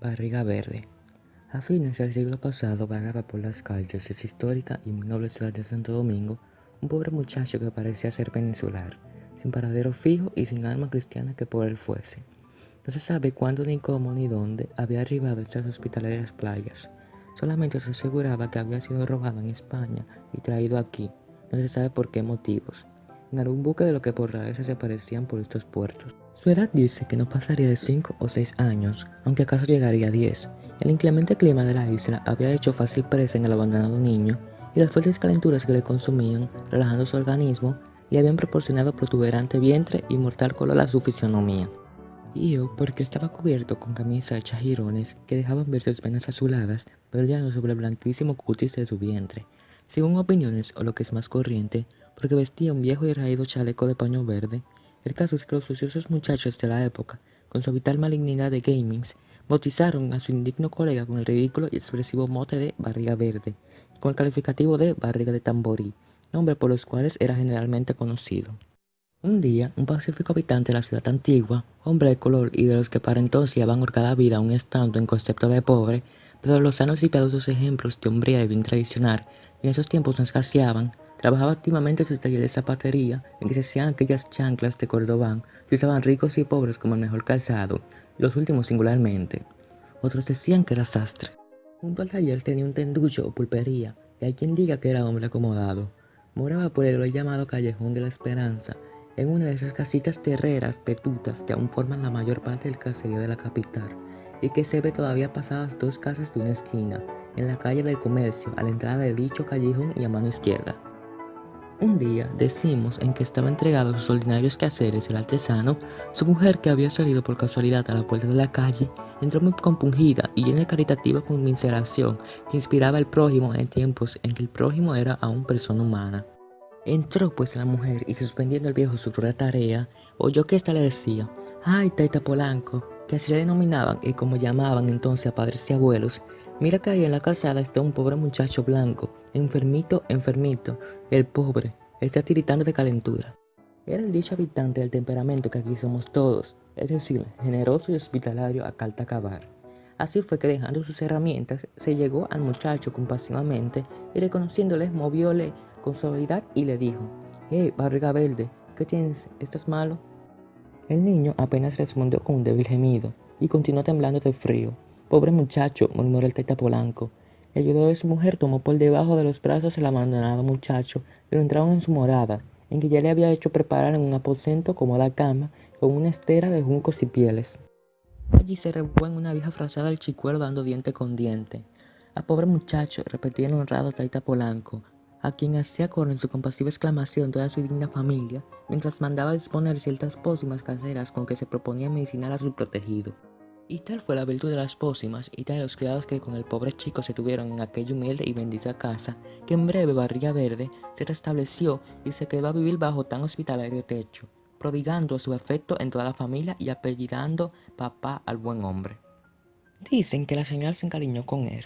Barriga Verde. A fines del siglo pasado vagaba por las calles de esa histórica y muy noble ciudad de Santo Domingo un pobre muchacho que parecía ser peninsular, sin paradero fijo y sin alma cristiana que por él fuese. No se sabe cuándo, ni cómo, ni dónde había arribado a estas hospitalarias playas. Solamente se aseguraba que había sido robado en España y traído aquí, no se sabe por qué motivos, en algún buque de lo que por rareza se aparecían por estos puertos. Su edad dice que no pasaría de 5 o 6 años, aunque acaso llegaría a 10. El inclemente clima de la isla había hecho fácil presa en el abandonado niño, y las fuertes calenturas que le consumían, relajando su organismo, le habían proporcionado protuberante vientre y mortal color a su fisionomía. Yo, porque estaba cubierto con camisa hecha jirones que dejaban ver sus venas azuladas brillando sobre el blanquísimo cutis de su vientre, según opiniones o lo que es más corriente, porque vestía un viejo y raído chaleco de paño verde. El caso es que los ociosos muchachos de la época, con su habitual malignidad de gamings, bautizaron a su indigno colega con el ridículo y expresivo mote de Barriga Verde, y con el calificativo de Barriga de Tamborí, nombre por los cuales era generalmente conocido. Un día, un pacífico habitante de la ciudad antigua, hombre de color y de los que para entonces llevaban horcada vida aún estando en concepto de pobre, pero los sanos y piadosos ejemplos de hombría y bien tradicional que en esos tiempos no escaseaban, trabajaba activamente en su taller de zapatería en que se hacían aquellas chanclas de cordobán que usaban ricos y pobres como el mejor calzado, los últimos singularmente. Otros decían que era sastre. Junto al taller tenía un tenducho o pulpería, y hay quien diga que era hombre acomodado. Moraba por el hoy llamado Callejón de la Esperanza, en una de esas casitas terreras petutas que aún forman la mayor parte del caserío de la capital, y que se ve todavía pasadas 2 casas de una esquina, en la calle del Comercio, a la entrada de dicho callejón y a mano izquierda. Un día, decimos, en que estaba entregado a sus ordinarios quehaceres el artesano, su mujer, que había salido por casualidad a la puerta de la calle, entró muy compungida y llena de caritativa conmiseración que inspiraba al prójimo en tiempos en que el prójimo era aún persona humana. Entró pues la mujer y, suspendiendo el viejo su cruel tarea, oyó que ésta le decía: «Ay, Taita Polanco», que así le denominaban y como llamaban entonces a padres y abuelos, «mira que ahí en la calzada está un pobre muchacho blanco, enfermito, enfermito, el pobre, está tiritando de calentura». Era el dicho habitante del temperamento que aquí somos todos, es decir, generoso y hospitalario a carta acabar. Así fue que, dejando sus herramientas, se llegó al muchacho compasivamente y, reconociéndole, movióle con suavidad y le dijo: Barriga Verde, ¿qué tienes? ¿Estás malo? El niño apenas respondió con un débil gemido y continuó temblando de frío. «Pobre muchacho», murmuró el Taita Polanco. El ayudador de su mujer tomó por debajo de los brazos el abandonado muchacho y lo entraron en su morada, en que ya le había hecho preparar en un aposento cómoda cama con una estera de juncos y pieles. Allí se rebuó en una vieja frazada el chicuelo dando diente con diente. «A pobre muchacho», repetía el honrado Taita Polanco, a quien hacía coro en su compasiva exclamación toda su digna familia, mientras mandaba disponer ciertas pócimas caseras con que se proponía medicinar a su protegido. Y tal fue la virtud de las pócimas y tal de los cuidados que con el pobre chico se tuvieron en aquella humilde y bendita casa, que en breve Barriga Verde se restableció y se quedó a vivir bajo tan hospitalario techo, prodigando su afecto en toda la familia y apellidando papá al buen hombre. Dicen que la señora se encariñó con él,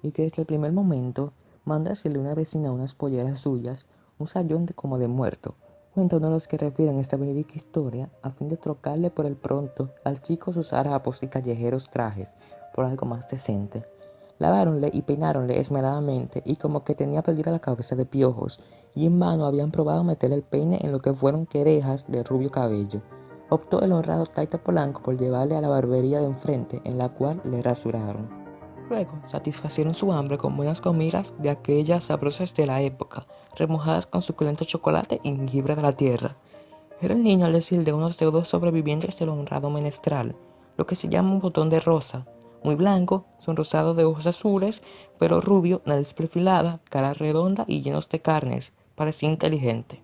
y que desde el primer momento manda hacerle una vecina unas polleras suyas, un sayón como de muerto. Cuenta uno de los que refieren esta verídica historia, a fin de trocarle por el pronto al chico sus harapos y callejeros trajes por algo más decente. Laváronle y peináronle esmeradamente, y como que tenía perdida la cabeza de piojos, y en vano habían probado meterle el peine en lo que fueron querejas de rubio cabello. Optó el honrado Taita Polanco por llevarle a la barbería de enfrente, en la cual le rasuraron. Luego satisfacieron su hambre con buenas comidas de aquellas sabrosas de la época, remojadas con suculento chocolate y jengibre de la tierra. Era el niño, al decir de unos deudos sobrevivientes del honrado menestral, lo que se llama un botón de rosa, muy blanco, sonrosado de ojos azules, pelo rubio, nariz perfilada, cara redonda y llenos de carnes, parecía inteligente.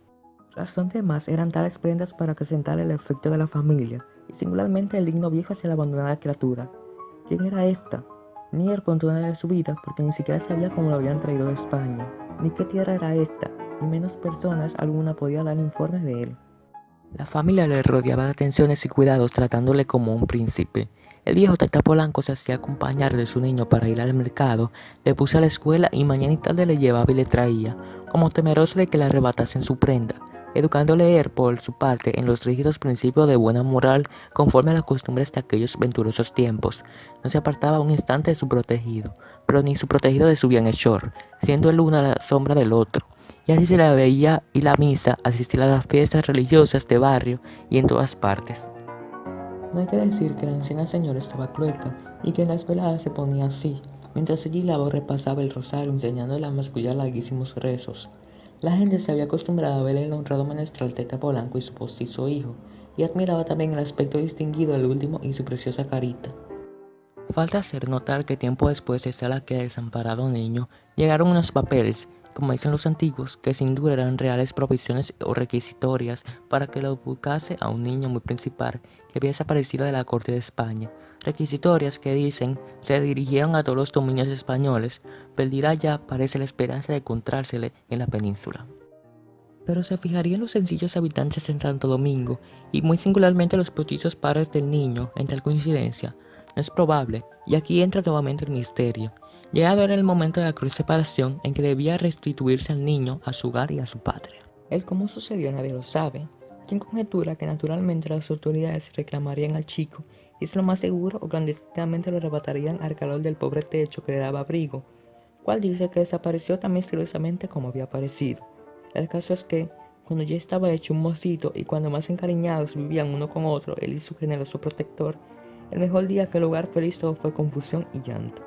Razón de más eran tales prendas para acrecentar el efecto de la familia, y singularmente el digno viejo hacia la abandonada criatura. ¿Quién era esta? Ni él contó nada de su vida, porque ni siquiera sabía cómo lo habían traído de España, ni qué tierra era esta, y menos personas alguna podía dar informes de él. La familia le rodeaba de atenciones y cuidados, tratándole como un príncipe. El viejo Taita Polanco se hacía acompañar de su niño para ir al mercado, le puse a la escuela y mañana y tarde le llevaba y le traía, como temeroso de que le arrebatasen su prenda, educándole él por su parte en los rígidos principios de buena moral conforme a las costumbres de aquellos venturosos tiempos. No se apartaba un instante de su protegido, pero ni su protegido de su bienhechor, siendo el uno a la sombra del otro. Y así se la veía y la misa, asistir a las fiestas religiosas de barrio y en todas partes. No hay que decir que la anciana señora estaba clueca y que en las veladas se ponía así, mientras allí la voz repasaba el rosario enseñándole a mascullar larguísimos rezos. La gente se había acostumbrado a ver el honrado menestral Teta Polanco y su postizo hijo, y admiraba también el aspecto distinguido del último y su preciosa carita. Falta hacer notar que tiempo después de estar aquel desamparado niño, llegaron unos papeles, como dicen los antiguos, que sin duda eran reales provisiones o requisitorias para que lo buscase a un niño muy principal que había desaparecido de la corte de España. Requisitorias que dicen se dirigieron a todos los dominios españoles, perdida ya parece la esperanza de encontrársele en la península. Pero se fijarían los sencillos habitantes en Santo Domingo, y muy singularmente los postizos padres del niño, en tal coincidencia. No es probable, y aquí entra nuevamente el misterio. Llegado era el momento de la cruel separación en que debía restituirse al niño a su hogar y a su patria. El cómo sucedió nadie lo sabe. Quien conjetura que naturalmente las autoridades reclamarían al chico, y es lo más seguro o clandestinamente lo arrebatarían al calor del pobre techo que le daba abrigo, cual dice que desapareció tan misteriosamente como había aparecido. El caso es que, cuando ya estaba hecho un mocito y cuando más encariñados vivían uno con otro, él y su generoso protector, el mejor día que el hogar feliz todo fue confusión y llanto.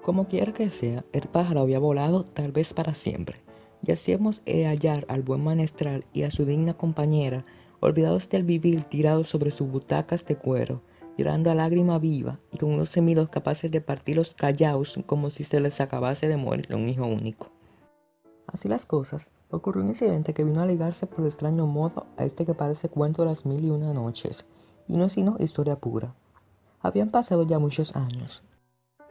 Como quiera que sea, el pájaro había volado tal vez para siempre, y así hemos de hallar al buen manestral y a su digna compañera, olvidados del vivir tirados sobre sus butacas de cuero, llorando a lágrima viva y con unos gemidos capaces de partir los callaos como si se les acabase de morir un hijo único. Así las cosas, ocurrió un incidente que vino a ligarse por extraño modo a este que parece cuento de las 1001 noches, y no es sino historia pura. Habían pasado ya muchos años.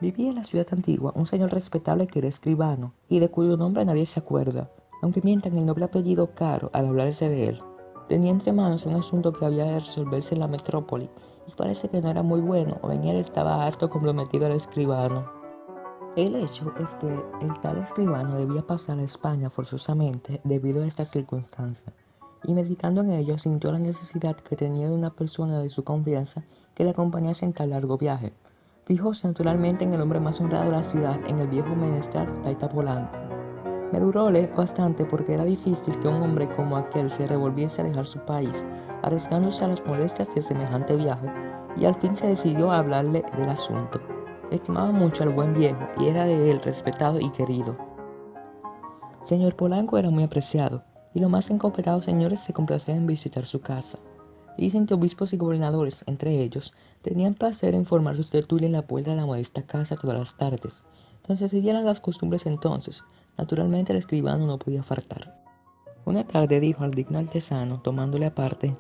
Vivía en la ciudad antigua un señor respetable que era escribano, y de cuyo nombre nadie se acuerda, aunque mientan el noble apellido Caro al hablarse de él. Tenía entre manos un asunto que había de resolverse en la metrópoli, y parece que no era muy bueno, o en él estaba harto comprometido el escribano. El hecho es que el tal escribano debía pasar a España forzosamente debido a esta circunstancia, y meditando en ello sintió la necesidad que tenía de una persona de su confianza que le acompañase en tal largo viaje. Fijóse naturalmente en el hombre más honrado de la ciudad, en el viejo menester Taita Polanco. Meduróle bastante porque era difícil que un hombre como aquel se revolviese a dejar su país, arriesgándose a las molestias de semejante viaje, y al fin se decidió a hablarle del asunto. Estimaba mucho al buen viejo y era de él respetado y querido. Señor Polanco era muy apreciado, y los más encopetrados señores se complacían en visitar su casa. Dicen que obispos y gobernadores, entre ellos, tenían placer en formar sus tertulias en la puerta de la modesta casa todas las tardes. Entonces se dieran las costumbres entonces. Naturalmente el escribano no podía faltar. Una tarde dijo al digno artesano, tomándole aparte: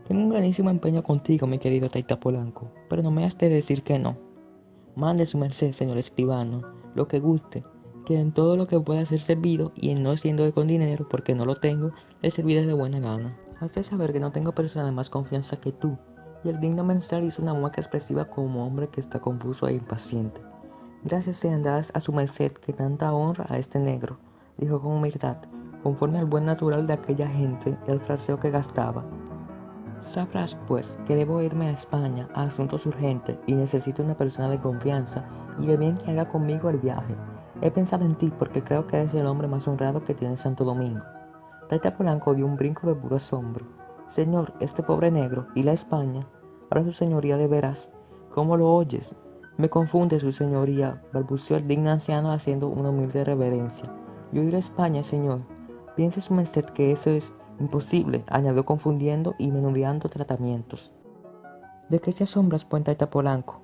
«Tengo un grandísimo empeño contigo, mi querido Taita Polanco, pero no me has de decir que no. Mande su merced, señor escribano, lo que guste, que en todo lo que pueda ser servido, y en no siendo con dinero, porque no lo tengo, le serviré de buena gana. Has de saber que no tengo persona de más confianza que tú». Y el digno menestral hizo una mueca expresiva como hombre que está confuso e impaciente. «Gracias sean dadas a su merced que tanta honra a este negro», dijo con humildad, conforme al buen natural de aquella gente y al fraseo que gastaba. «Sabrás, pues, que debo irme a España a asuntos urgentes y necesito una persona de confianza y de bien que haga conmigo el viaje. He pensado en ti porque creo que eres el hombre más honrado que tiene Santo Domingo». Taita Polanco dio un brinco de puro asombro. «Señor, este pobre negro, ¿y la España? Ahora su señoría de veras. ¿Cómo lo oyes?» «Me confunde su señoría», balbuceó el digno anciano haciendo una humilde reverencia. «Yo ir a España, señor. Piense su merced que eso es imposible», añadió confundiendo y menudeando tratamientos. «¿De qué te asombras, pues, Taita Polanco?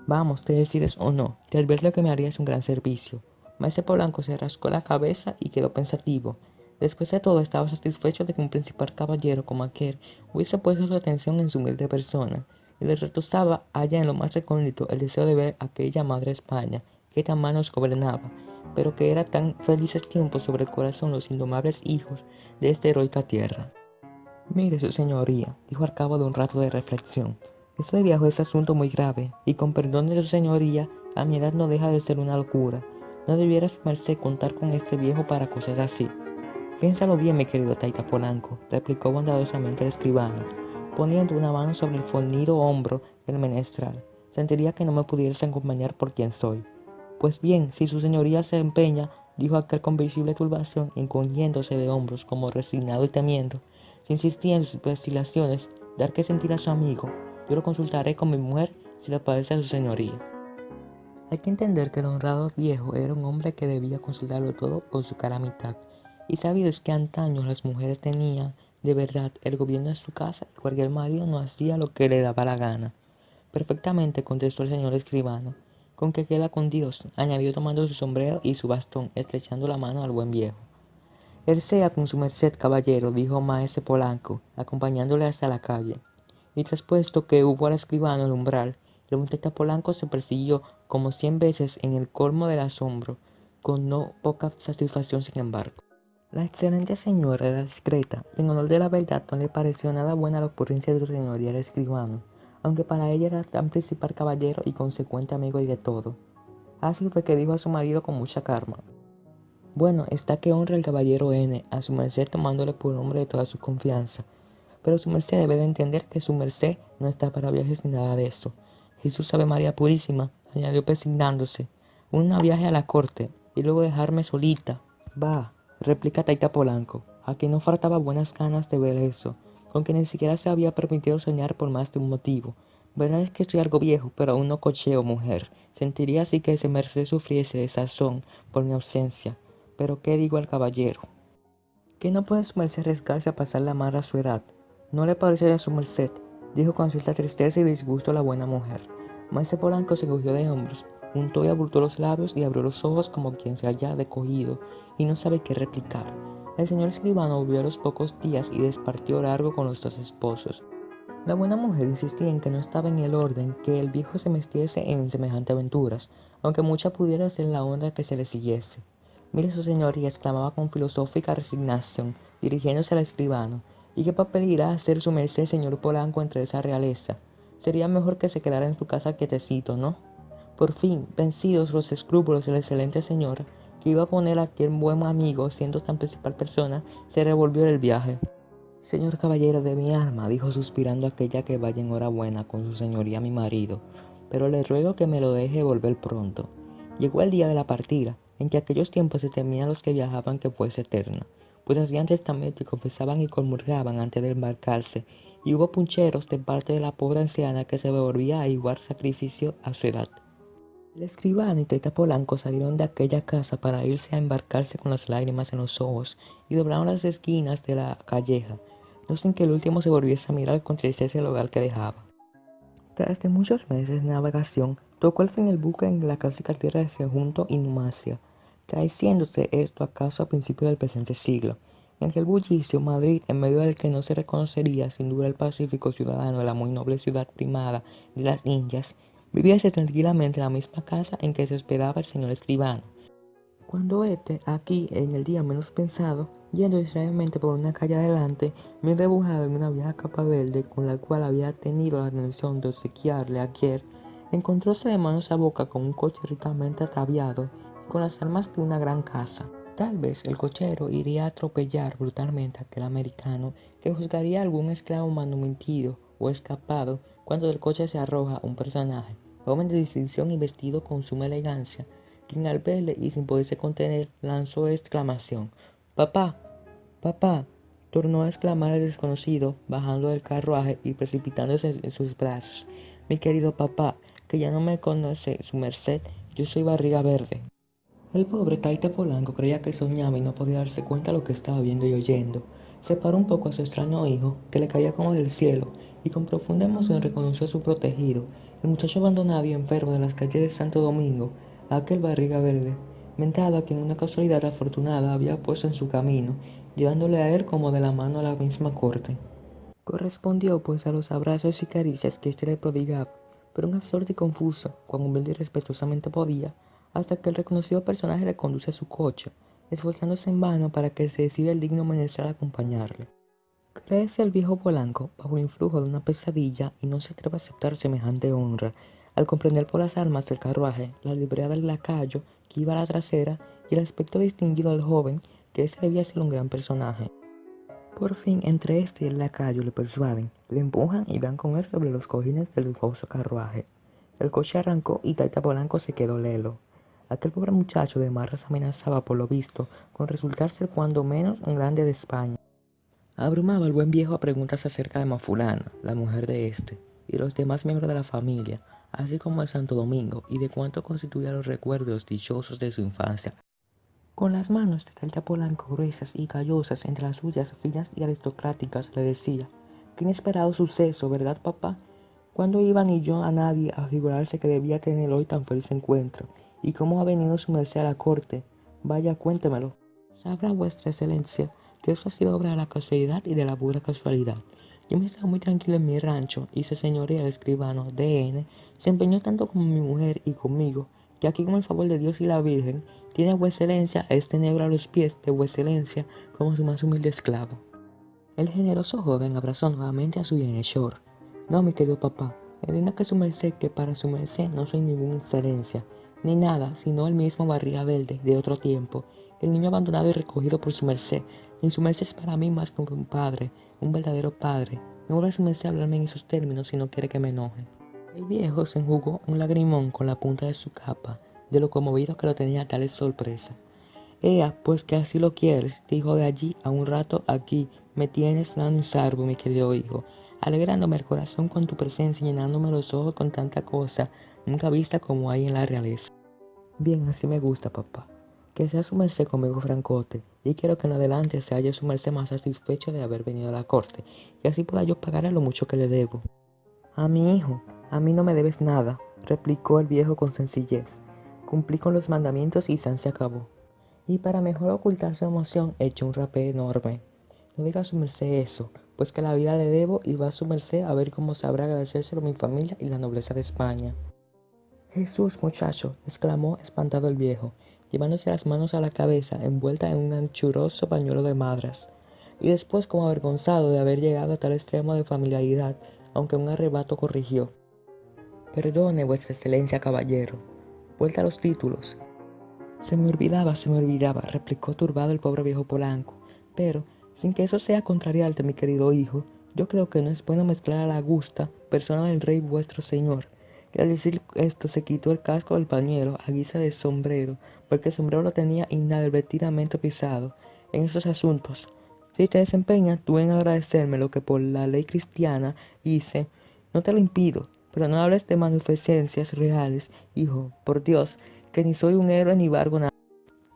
Vamos, te decides o no, que al ver lo que me harías un gran servicio». Maese Polanco se rascó la cabeza y quedó pensativo. Después de todo, estaba satisfecho de que un principal caballero como aquel hubiese puesto su atención en su humilde persona, y le retozaba allá en lo más recóndito el deseo de ver a aquella madre España que tan mal nos gobernaba, pero que era tan felices tiempos sobre el corazón los indomables hijos de esta heroica tierra. «Mire, su señoría», dijo al cabo de un rato de reflexión, «este viaje es asunto muy grave, y con perdón de su señoría, a mi edad no deja de ser una locura. No debiera su merced contar con este viejo para cosas así». Piénsalo bien, mi querido Taita Polanco, replicó bondadosamente el escribano, poniendo una mano sobre el fornido hombro del menestral. Sentiría que no me pudieras acompañar por quien soy. Pues bien, si su señoría se empeña, dijo aquel con visible turbación, encogiéndose de hombros como resignado y temiendo, si insistía en sus vacilaciones, dar que sentir a su amigo, yo lo consultaré con mi mujer si le parece a su señoría. Hay que entender que el honrado viejo era un hombre que debía consultarlo todo con su cara a mitad, y sabido es que antaño las mujeres tenían, de verdad, el gobierno de su casa y cualquier marido no hacía lo que le daba la gana. Perfectamente, contestó el señor escribano. Con que queda con Dios, añadió tomando su sombrero y su bastón, estrechando la mano al buen viejo. Él sea con su merced, caballero, dijo maese Polanco, acompañándole hasta la calle. Y traspuesto que hubo al escribano el umbral, el muchacho Polanco se persiguió como 100 veces en el colmo del asombro, con no poca satisfacción sin embargo. La excelente señora era discreta, y en honor de la verdad no le pareció nada buena la ocurrencia de su señoría el escribano, aunque para ella era tan principal caballero y consecuente amigo y de todo. Así fue que dijo a su marido con mucha calma: bueno, está que honra el caballero N, a su merced tomándole por hombre de toda su confianza. Pero su merced debe de entender que su merced no está para viajes ni nada de eso. Jesús Ave María Purísima, añadió persignándose, un viaje a la corte, y luego dejarme solita. Va, replica Taita Polanco, a quien no faltaba buenas ganas de ver eso, con que ni siquiera se había permitido soñar por más de un motivo. Verdad es que estoy algo viejo, pero aún no cocheo, mujer. Sentiría así que ese merced sufriese de sazón por mi ausencia. Pero ¿qué digo al caballero? ¿Que no puede su merced arriesgarse a pasar la mar a su edad? ¿No le parece a su merced? Dijo con cierta tristeza y disgusto la buena mujer. Maese Polanco se cogió de hombros, untó y abultó los labios y abrió los ojos como quien se haya decogido y no sabe qué replicar. El señor escribano volvió a los pocos días y despartió largo con los dos esposos. La buena mujer insistía en que no estaba en el orden que el viejo se metiese en semejante aventuras, aunque mucha pudiera ser la honra que se le siguiese. Mire su señoría, exclamaba con filosófica resignación, dirigiéndose al escribano, ¿y qué papel irá a hacer su merced, señor Polanco, entre esa realeza? Sería mejor que se quedara en su casa quietecito, ¿no? Por fin, vencidos los escrúpulos de la excelente señora, que iba a poner a aquel buen amigo, siendo tan principal persona, se revolvió del viaje. Señor caballero de mi alma, dijo suspirando aquella, que vaya enhorabuena con su señoría mi marido, pero le ruego que me lo deje volver pronto. Llegó el día de la partida, en que aquellos tiempos se temían los que viajaban que fuese eterna, pues hacían testamento y confesaban y comulgaban antes de embarcarse, y hubo puncheros de parte de la pobre anciana que se volvía a igual sacrificio a su edad. El escribano y Taita Polanco salieron de aquella casa para irse a embarcarse con las lágrimas en los ojos y doblaron las esquinas de la calleja, no sin que el último se volviese a mirar con tristeza el hogar que dejaba. Tras de muchos meses de navegación, tocó al fin el buque en la clásica tierra de Sejunto y Numancia, caeciéndose esto acaso a principios del presente siglo. En aquel bullicio, Madrid, en medio del que no se reconocería sin duda el pacífico ciudadano de la muy noble ciudad primada de las Indias, vivíase tranquilamente en la misma casa en que se hospedaba el señor escribano. Cuando éste, aquí, en el día menos pensado, yendo distraídamente por una calle adelante, me rebujado en una vieja capa verde con la cual había tenido la atención de obsequiarle ayer, encontróse de manos a boca con un coche ricamente ataviado y con las armas de una gran casa. Tal vez el cochero iría a atropellar brutalmente a aquel americano que juzgaría a algún esclavo manumitido o escapado cuando del coche se arroja un personaje, joven de distinción y vestido con suma elegancia, quien al verle y sin poderse contener lanzó exclamación: «¡Papá! ¡Papá!», tornó a exclamar el desconocido, bajando del carruaje y precipitándose en sus brazos. «Mi querido papá, que ya no me conoce su merced, yo soy Barriga Verde». El pobre Taita Polanco creía que soñaba y no podía darse cuenta de lo que estaba viendo y oyendo. Separó un poco a su extraño hijo, que le caía como del cielo, y con profunda emoción reconoció a su protegido, el muchacho abandonado y enfermo de las calles de Santo Domingo, a aquel Barriga Verde, mentado a quien una casualidad afortunada había puesto en su camino, llevándole a él como de la mano a la misma corte. Correspondió pues a los abrazos y caricias que éste le prodigaba, pero un absorto y confuso, cuán humilde y respetuosamente podía, hasta que el reconocido personaje le conduce a su coche, esforzándose en vano para que se decida el digno menester a acompañarle. Crece el viejo Polanco bajo el influjo de una pesadilla y no se atreve a aceptar semejante honra, al comprender por las armas del carruaje, la librea del lacayo que iba a la trasera y el aspecto distinguido del joven que ese debía ser un gran personaje. Por fin, entre este y el lacayo le persuaden, le empujan y van con él sobre los cojines del lujoso carruaje. El coche arrancó y Taita Polanco se quedó lelo. Aquel pobre muchacho de Marras amenazaba, por lo visto, con resultar ser cuando menos un grande de España. Abrumaba al buen viejo a preguntas acerca de Mafulana, la mujer de este, y los demás miembros de la familia, así como de Santo Domingo, y de cuánto constituían los recuerdos dichosos de su infancia. Con las manos de Taita Polanco gruesas y callosas entre las suyas finas y aristocráticas, le decía: «Qué inesperado suceso, ¿verdad, papá? ¿Cuándo iba ni yo a nadie a figurarse que debía tener hoy tan feliz encuentro? ¿Y cómo ha venido su merced a la corte? Vaya, cuéntemelo». «Sabrá vuestra excelencia que eso ha sido obra de la casualidad y de la pura casualidad. Yo me estaba muy tranquilo en mi rancho y ese señoría, el escribano D.N., se empeñó tanto con mi mujer y conmigo, que aquí, con el favor de Dios y la Virgen, tiene a vuestra excelencia a este negro a los pies de vuestra excelencia como su más humilde esclavo». El generoso joven abrazó nuevamente a su bienhechor. «No, mi querido papá, entienda que su merced, que para su merced no soy ninguna excelencia, ni nada, sino el mismo Barriga Verde de otro tiempo, el niño abandonado y recogido por su merced. Ni su merced es para mí más que un padre, un verdadero padre. No vuelva su merced a hablarme en esos términos si no quiere que me enoje». El viejo se enjugó un lagrimón con la punta de su capa, de lo conmovido que lo tenía tal sorpresa. «Ea, pues que así lo quieres», dijo: «de allí a un rato aquí me tienes sano y salvo, mi querido hijo, alegrándome el corazón con tu presencia y llenándome los ojos con tanta cosa nunca vista como hay en la realeza». «Bien, así me gusta, papá. Que sea su merced conmigo francote, y quiero que en adelante se haya su merced más satisfecho de haber venido a la corte, y así pueda yo pagarle lo mucho que le debo». «A mi hijo, a mí no me debes nada», replicó el viejo con sencillez. «Cumplí con los mandamientos y se acabó». Y para mejor ocultar su emoción, echó un rapé enorme. «No diga a su merced eso, pues que la vida le debo y va a su merced a ver cómo sabrá agradecérselo mi familia y la nobleza de España». «Jesús, muchacho», exclamó espantado el viejo, llevándose las manos a la cabeza envuelta en un anchuroso pañuelo de madras. Y después, como avergonzado de haber llegado a tal extremo de familiaridad, aunque un arrebato, corrigió: «Perdone, vuestra excelencia, caballero. Vuelta a los títulos». Se me olvidaba», replicó turbado el pobre viejo Polanco. «Pero, sin que eso sea contrariarte, mi querido hijo, yo creo que no es bueno mezclar a la augusta persona del rey vuestro señor». Y al decir esto se quitó el casco del pañuelo a guisa de sombrero, porque el sombrero lo tenía inadvertidamente pisado. «En esos asuntos, si te desempeñas tú en agradecerme lo que por la ley cristiana hice, no te lo impido, pero no hables de magnificencias reales, hijo, por Dios, que ni soy un héroe ni valgo nada».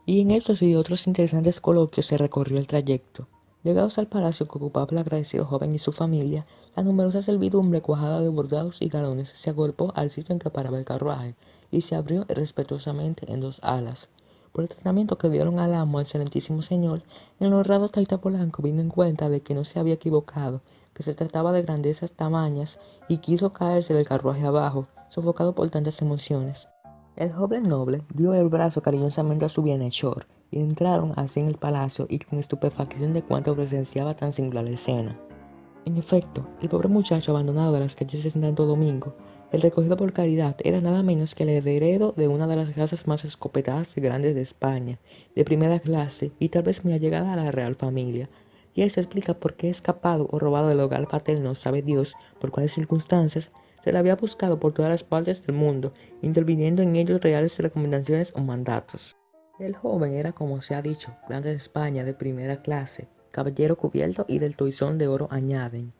Y en estos y otros interesantes coloquios se recorrió el trayecto. Llegados al palacio que ocupaba el agradecido joven y su familia, la numerosa servidumbre cuajada de bordados y galones se agolpó al sitio en que paraba el carruaje y se abrió respetuosamente en dos alas. Por el tratamiento que dieron al amo al excelentísimo señor, el honrado Taita Polanco vino en cuenta de que no se había equivocado, que se trataba de grandezas tamañas, y quiso caerse del carruaje abajo, sofocado por tantas emociones. El joven noble dio el brazo cariñosamente a su bienhechor, y entraron así en el palacio y con estupefacción de cuanto presenciaba tan singular escena. En efecto, el pobre muchacho abandonado de las calles de Santo Domingo, el recogido por caridad, era nada menos que el heredero de una de las casas más escopetadas y grandes de España, de primera clase y tal vez muy allegada a la real familia. Y eso explica por qué, escapado o robado del hogar paterno, sabe Dios por cuáles circunstancias, se le había buscado por todas las partes del mundo, interviniendo en ellos reales recomendaciones o mandatos. El joven era, como se ha dicho, grande de España de primera clase, caballero cubierto y del toisón de oro añaden.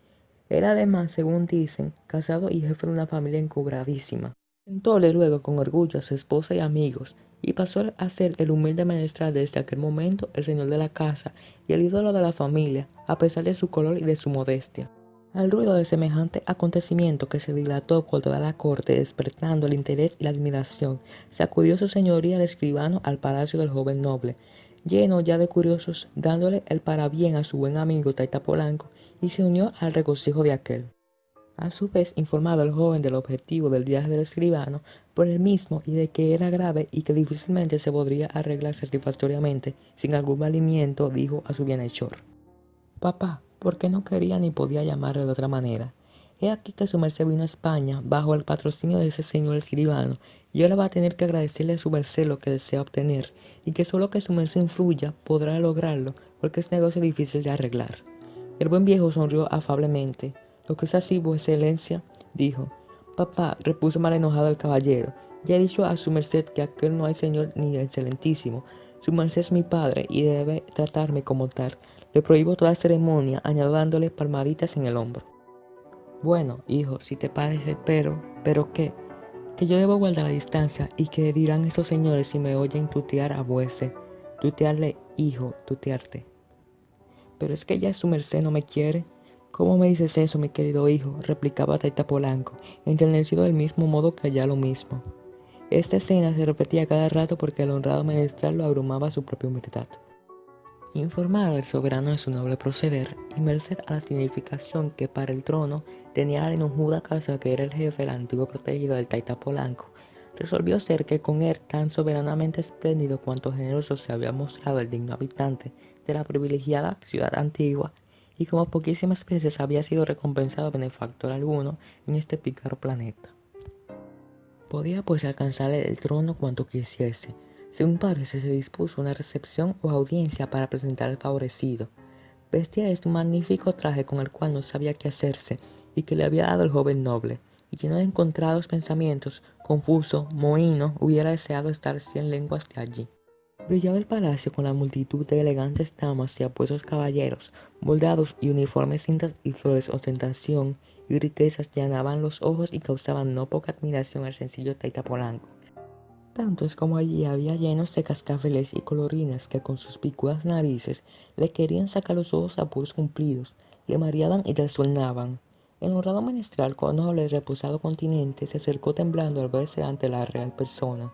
Era además, según dicen, casado y jefe de una familia encubradísima. Sentóle luego con orgullo a su esposa y amigos, y pasó a ser el humilde menestral desde aquel momento el señor de la casa y el ídolo de la familia, a pesar de su color y de su modestia. Al ruido de semejante acontecimiento, que se dilató por toda la corte, despertando el interés y la admiración, sacudió su señoría el escribano al palacio del joven noble, lleno ya de curiosos, dándole el parabién a su buen amigo Taita Polanco, y se unió al regocijo de aquel. A su vez, informado el joven del objetivo del viaje del escribano por el mismo y de que era grave y que difícilmente se podría arreglar satisfactoriamente sin algún valimiento, dijo a su bienhechor: «Papá, porque no quería ni podía llamarle de otra manera, He aquí que su merced vino a España bajo el patrocinio de ese señor escribano, y ahora va a tener que agradecerle a su merced lo que desea obtener, y que solo que su merced influya podrá lograrlo, porque es negocio difícil de arreglar. El buen viejo sonrió afablemente. Lo que es así, vuesa excelencia, dijo. Papá, repuso mal enojado el caballero, ya he dicho a su merced que aquel no hay señor ni excelentísimo. Su merced es mi padre y debe tratarme como tal. Le prohíbo toda ceremonia, añadió dándole palmaditas en el hombro. Bueno, hijo, si te parece, ¿pero qué? Que yo debo guardar la distancia y que dirán esos señores si me oyen tutear a vuese. Tutearle, hijo, tutearte. Pero es que ya su merced no me quiere. ¿Cómo me dices eso, mi querido hijo? Replicaba Taita Polanco, enternecido del mismo modo que allá lo mismo. Esta escena se repetía cada rato porque el honrado menestral lo abrumaba su propia humildad. Informado el soberano de su noble proceder, y merced a la significación que para el trono tenía la enojuda casa que era el jefe del antiguo protegido del Taita Polanco, resolvió ser que con él tan soberanamente espléndido cuanto generoso se había mostrado el digno habitante de la privilegiada ciudad antigua, y como poquísimas veces había sido recompensado benefactor alguno en este pícaro planeta. Podía pues alcanzarle el trono cuanto quisiese. Según parece, se dispuso una recepción o audiencia para presentar al favorecido. Vestía este un magnífico traje con el cual no sabía qué hacerse y que le había dado el joven noble, y lleno de encontrados pensamientos, confuso, mohíno, hubiera deseado estar 100 leguas de allí. Brillaba el palacio con la multitud de elegantes damas y apuestos caballeros, moldados y uniformes cintas y flores, ostentación y riquezas llenaban los ojos y causaban no poca admiración al sencillo Taita Polanco. Tanto es como allí había llenos de cascabeles y colorines que con sus picudas narices le querían sacar los ojos a puros cumplidos, le mareaban y trastornaban. El honrado menestral con noble y reposado continente se acercó temblando al verse ante la real persona.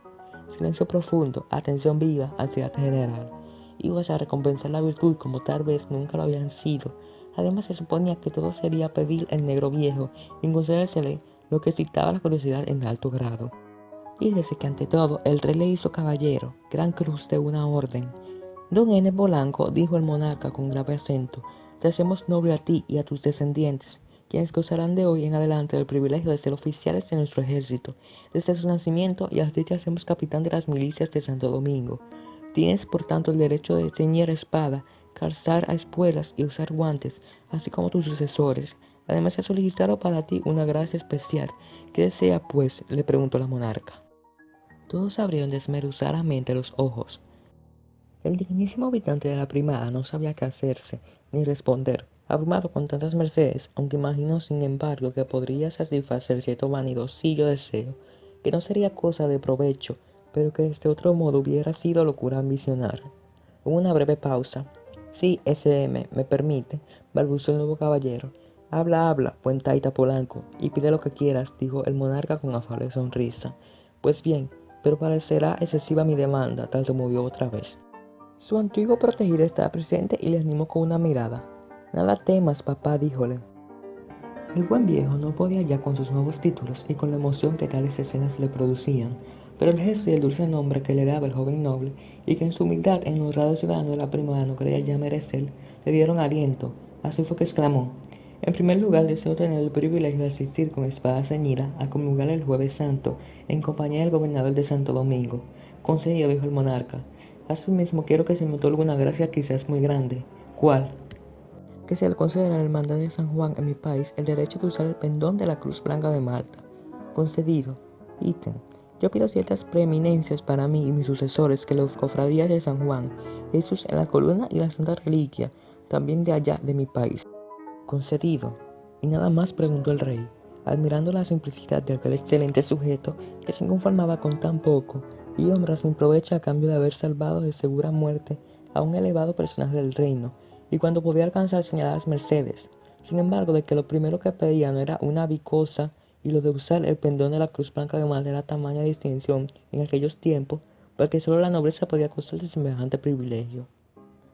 Silencio profundo, atención viva, ansiedad general. Ibas a recompensar la virtud como tal vez nunca lo habían sido. Además se suponía que todo sería pedir el negro viejo y concedérsele lo que excitaba la curiosidad en alto grado. Y desde que ante todo el rey le hizo caballero, gran cruz de una orden. Don N. Polanco, dijo el monarca con grave acento, te hacemos noble a ti y a tus descendientes, quienes gozarán de hoy en adelante del privilegio de ser oficiales de nuestro ejército. Desde su nacimiento y a ti te hacemos capitán de las milicias de Santo Domingo. Tienes por tanto el derecho de ceñir espada, calzar a espuelas y usar guantes, así como tus sucesores. Además se ha solicitado para ti una gracia especial. ¿Qué desea, pues? Le preguntó la monarca. Todos abrieron desmeduzadamente los ojos. El dignísimo habitante de la primada no sabía qué hacerse ni responder, abrumado con tantas mercedes, aunque imaginó sin embargo que podría satisfacer cierto vanidosillo deseo, que no sería cosa de provecho, pero que de este otro modo hubiera sido locura ambicionar. Hubo una breve pausa. Sí, S.M., me permite, balbuceó el nuevo caballero. Habla, buen Taita Polanco, y pide lo que quieras, dijo el monarca con afable sonrisa. Pues bien, pero parecerá excesiva mi demanda, tal movió otra vez. Su antiguo protegido estaba presente y le animó con una mirada. Nada temas, papá, díjole. El buen viejo no podía ya con sus nuevos títulos y con la emoción que tales escenas le producían, pero el gesto y el dulce nombre que le daba el joven noble, y que en su humildad el honrado ciudadano de la primada no creía ya merecer, le dieron aliento. Así fue que exclamó: en primer lugar, deseo tener el privilegio de asistir con espada ceñida a comulgar el Jueves Santo en compañía del gobernador de Santo Domingo. Concedido, dijo el monarca. Asimismo, quiero que se me otorgue una gracia quizás muy grande. ¿Cuál? Que se le conceda al hermandad de San Juan en mi país el derecho de usar el pendón de la Cruz Blanca de Malta. Concedido. Ítem. Yo pido ciertas preeminencias para mí y mis sucesores que los cofradías de San Juan, Jesús en la columna y la Santa Reliquia, también de allá de mi país. Concedido. Y nada más, preguntó el rey, admirando la simplicidad de aquel excelente sujeto que se conformaba con tan poco y honra sin provecho a cambio de haber salvado de segura muerte a un elevado personaje del reino, y cuando podía alcanzar señaladas mercedes. Sin embargo, de que lo primero que pedía no era una bicosa, y lo de usar el pendón de la Cruz Blanca de Malta era tamaña distinción en aquellos tiempos, porque solo la nobleza podía gozar semejante privilegio.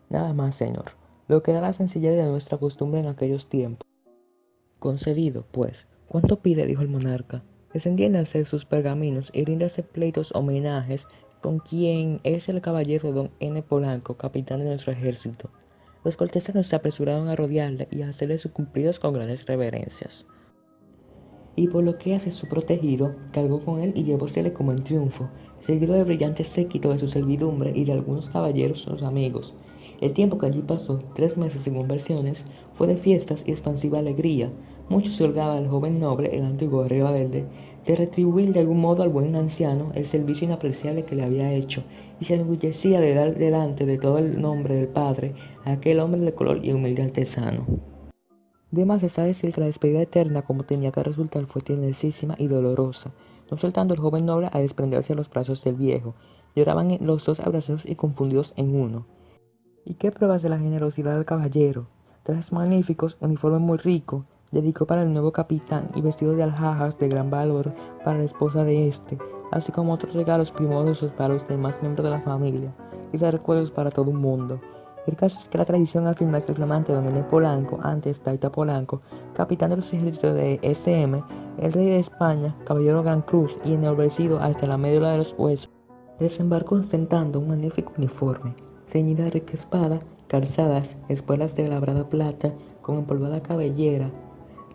Nada más, señor, lo que era la sencillez de nuestra costumbre en aquellos tiempos. Concedido, pues. ¿Cuánto pide? Dijo el monarca. Desentiéndanse sus pergaminos y ríndase pleitos homenajes con quien es el caballero don N. Polanco, capitán de nuestro ejército. Los cortesanos se apresuraron a rodearle y a hacerle sus cumplidos con grandes reverencias. y por lo que hace su protegido cargó con él y llevósele como en triunfo, seguido de brillante séquito de su servidumbre y de algunos caballeros sus amigos. El tiempo que allí pasó, 3 meses según versiones, fue de fiestas y expansiva alegría. Mucho se holgaba el joven noble, el antiguo rey rebelde, de retribuir de algún modo al buen anciano el servicio inapreciable que le había hecho, y se enorgullecía de dar delante de todo el nombre del padre a aquel hombre de color y humilde artesano. De más está decir que la despedida eterna, como tenía que resultar, fue tiernísima y dolorosa, no soltando el joven noble a desprenderse de los brazos del viejo. Lloraban los dos abrazados y confundidos en uno. ¿Y qué pruebas de la generosidad del caballero? Trajes magníficos, uniforme muy rico, dedicó para el nuevo capitán y vestido de alhajas de gran valor para la esposa de este, así como otros regalos primorosos para los demás miembros de la familia y de recuerdos para todo el mundo. El caso es que la tradición afirma que el flamante don N. Polanco, antes Taita Polanco, capitán de los ejércitos de SM, el rey de España, caballero Gran Cruz y ennoblecido hasta la médula de los huesos, desembarcó ostentando un magnífico uniforme, ceñida rica espada, calzadas, espuelas de labrada plata, con empolvada cabellera,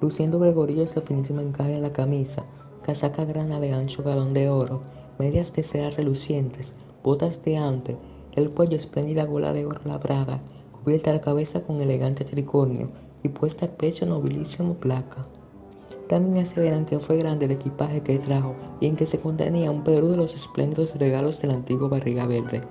luciendo gregorillos de finísimo encaje en la camisa, casaca grana de ancho galón de oro, medias de seda relucientes, botas de ante, el cuello espléndida gola de oro labrada, cubierta la cabeza con elegante tricornio y puesta al pecho nobilísimo placa. También aseveran que fue grande el equipaje que trajo y en que se contenía un perú de los espléndidos regalos del antiguo Barriga Verde.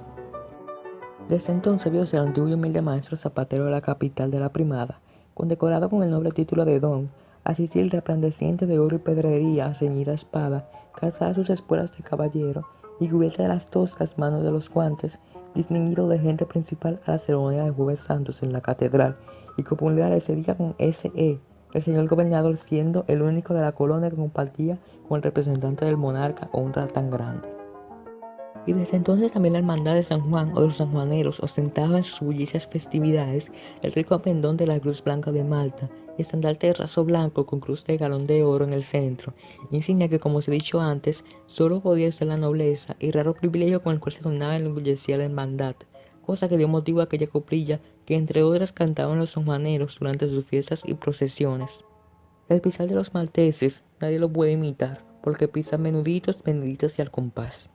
Desde entonces vióse el antiguo y humilde maestro zapatero de la capital de la Primada, condecorado con el noble título de Don, asistir resplandeciente de oro y pedrería, ceñida espada, calzada sus espuelas de caballero y cubierta de las toscas manos de los guantes, distinguido de gente principal a la ceremonia de Jueves Santos en la catedral, y comulgar ese día con S.E., el señor gobernador siendo el único de la colonia que compartía con el representante del monarca honra tan grande. Y desde entonces también la hermandad de San Juan o de los sanjuaneros ostentaba en sus bullicias festividades el rico pendón de la Cruz Blanca de Malta, estandarte de raso blanco con cruz de galón de oro en el centro, insignia que, como se ha dicho antes, solo podía ser la nobleza y raro privilegio con el cual se adornaba y enorgullecía la hermandad, cosa que dio motivo a aquella coplilla que entre otras cantaban los sanjuaneros durante sus fiestas y procesiones. El pisar de los malteses nadie lo puede imitar, porque pisan menuditos, menuditos y al compás.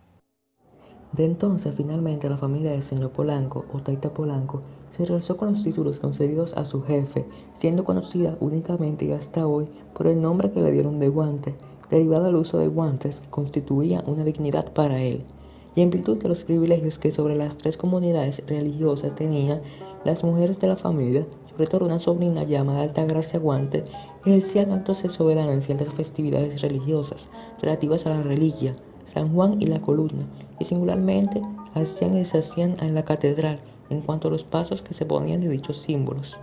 De entonces, finalmente, la familia del señor Polanco, o Taita Polanco, se realizó con los títulos concedidos a su jefe, siendo conocida únicamente y hasta hoy por el nombre que le dieron de Guante, derivado del uso de guantes que constituía una dignidad para él, y en virtud de los privilegios que sobre las 3 comunidades religiosas tenían las mujeres de la familia, sobre todo una sobrina llamada Altagracia Guante, ejercían actos de soberana en ciertas festividades religiosas relativas a la reliquia, San Juan y la columna, y singularmente hacían y deshacían en la catedral en cuanto a los pasos que se ponían de dichos símbolos.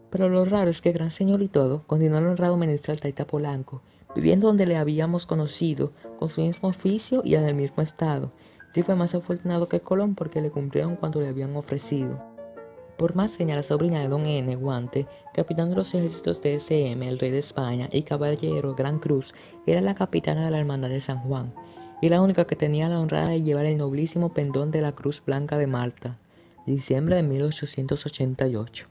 Pero lo raro es que Gran Señor y todo continuó el honrado ministro Taita Polanco, viviendo donde le habíamos conocido, con su mismo oficio y en el mismo estado. Sí fue más afortunado que Colón porque le cumplieron cuanto le habían ofrecido. Por más señala la sobrina de Don N. Guante, capitán de los ejércitos de SM, el rey de España, y caballero Gran Cruz, era la capitana de la hermandad de San Juan, y la única que tenía la honra de llevar el nobilísimo pendón de la Cruz Blanca de Malta, diciembre de 1888.